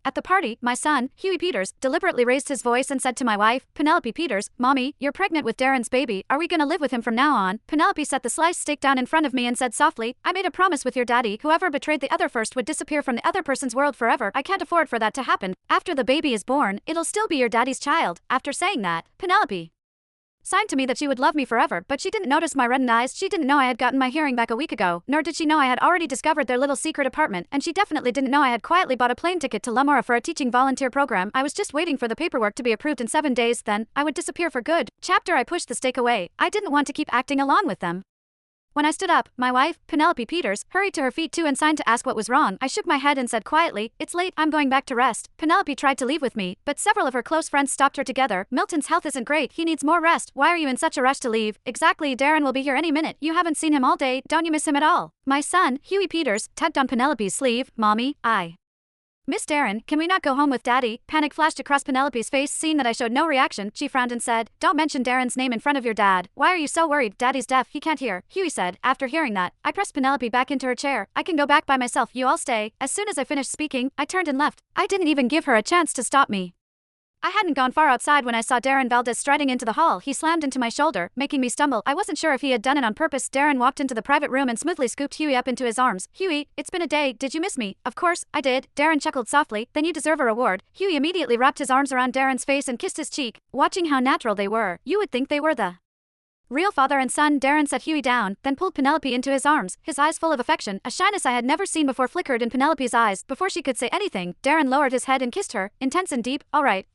At the party, my son, Huey Peters, deliberately raised his voice and said to my wife, Penelope Peters, Mommy, you're pregnant with Darren's baby, are we gonna live with him from now on? Penelope set the sliced steak down in front of me and said softly, I made a promise with your daddy, whoever betrayed the other first would disappear from the other person's world forever. I can't afford for that to happen. After the baby is born, it'll still be your daddy's child. After saying that, Penelope signed to me that she would love me forever, but she didn't notice my reddened eyes. She didn't know I had gotten my hearing back a week ago, nor did she know I had already discovered their little secret apartment, and she definitely didn't know I had quietly bought a plane ticket to Lamora for a teaching volunteer program. I was just waiting for the paperwork to be approved in 7 days, then I would disappear for good. Chapter I pushed the steak away. I didn't want to keep acting along with them. When I stood up, my wife, Penelope Peters, hurried to her feet too and signed to ask what was wrong. I shook my head and said quietly, it's late, I'm going back to rest. Penelope tried to leave with me, but several of her close friends stopped her together. Milton's health isn't great, he needs more rest. Why are you in such a rush to leave? Exactly, Darren will be here any minute. You haven't seen him all day, don't you miss him at all? My son, Huey Peters, tugged on Penelope's sleeve. Mommy, I Miss Darren, can we not go home with Daddy? Panic flashed across Penelope's face. Seeing that I showed no reaction, she frowned and said, don't mention Darren's name in front of your dad. Why are you so worried? Daddy's deaf, he can't hear. Huey said. After hearing that, I pressed Penelope back into her chair. I can go back by myself, you all stay. As soon as I finished speaking, I turned and left. I didn't even give her a chance to stop me. I hadn't gone far outside when I saw Darren Valdez striding into the hall. He slammed into my shoulder, making me stumble. I wasn't sure if he had done it on purpose. Darren walked into the private room and smoothly scooped Huey up into his arms. Huey, it's been a day, did you miss me? Of course, I did. Darren chuckled softly, then you deserve a reward. Huey immediately wrapped his arms around Darren's face and kissed his cheek. Watching how natural they were, you would think they were the real father and son. Darren set Huey down, then pulled Penelope into his arms, his eyes full of affection. A shyness I had never seen before flickered in Penelope's eyes. Before she could say anything, Darren lowered his head and kissed her, intense and deep. All right,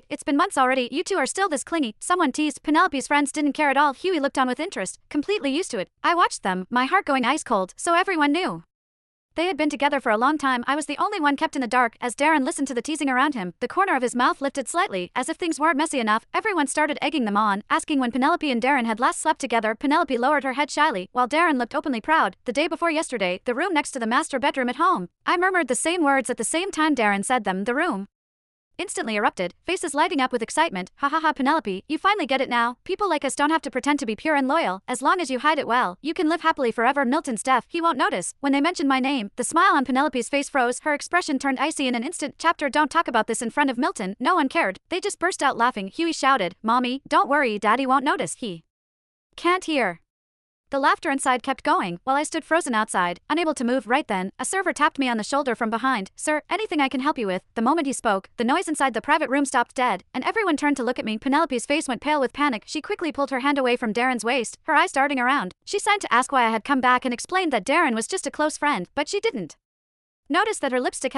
it's been months already, you two are still this clingy. Someone teased. Penelope's friends didn't care at all. Huey looked on with interest, completely used to it. I watched them, my heart going ice cold, so everyone knew they had been together for a long time. I was the only one kept in the dark. As Darren listened to the teasing around him, the corner of his mouth lifted slightly, as if things weren't messy enough. Everyone started egging them on, asking when Penelope and Darren had last slept together. Penelope lowered her head shyly, while Darren looked openly proud. The day before yesterday, the room next to the master bedroom at home. I murmured the same words at the same time Darren said them. The room instantly erupted, faces lighting up with excitement. Ha ha ha, Penelope, you finally get it now. People like us don't have to pretend to be pure and loyal. As long as you hide it well, you can live happily forever. Milton's deaf, he won't notice. When they mentioned my name, the smile on Penelope's face froze, her expression turned icy in an instant. Chapter don't talk about this in front of Milton. No one cared. They just burst out laughing. Huey shouted, Mommy, don't worry, Daddy won't notice. He can't hear. The laughter inside kept going, while I stood frozen outside, unable to move. Right then, a server tapped me on the shoulder from behind. Sir, anything I can help you with? The moment he spoke, the noise inside the private room stopped dead, and everyone turned to look at me. Penelope's face went pale with panic. She quickly pulled her hand away from Darren's waist, her eyes darting around. She signed to ask why I had come back and explained that Darren was just a close friend, but she didn't notice that her lipstick